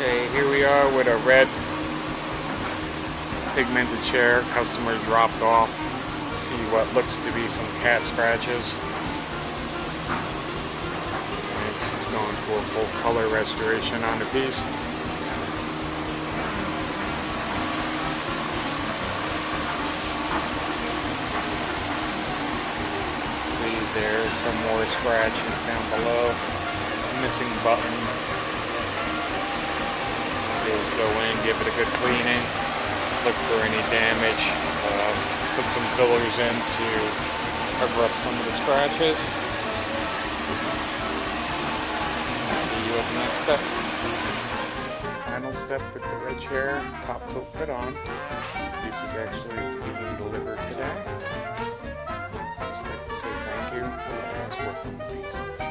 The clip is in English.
Okay, here we are with a red pigmented chair. Customer dropped off. See what looks to be some cat scratches. And she's going for a full color restoration on the piece. See, there's some more scratches down below. Missing button. Go in, give it a good cleaning, look for any damage, put some fillers in to cover up some of the scratches. See you at the next step. Final step with the red chair, top coat put on. This is actually being delivered today. Just like to say thank you for letting us work on the piece.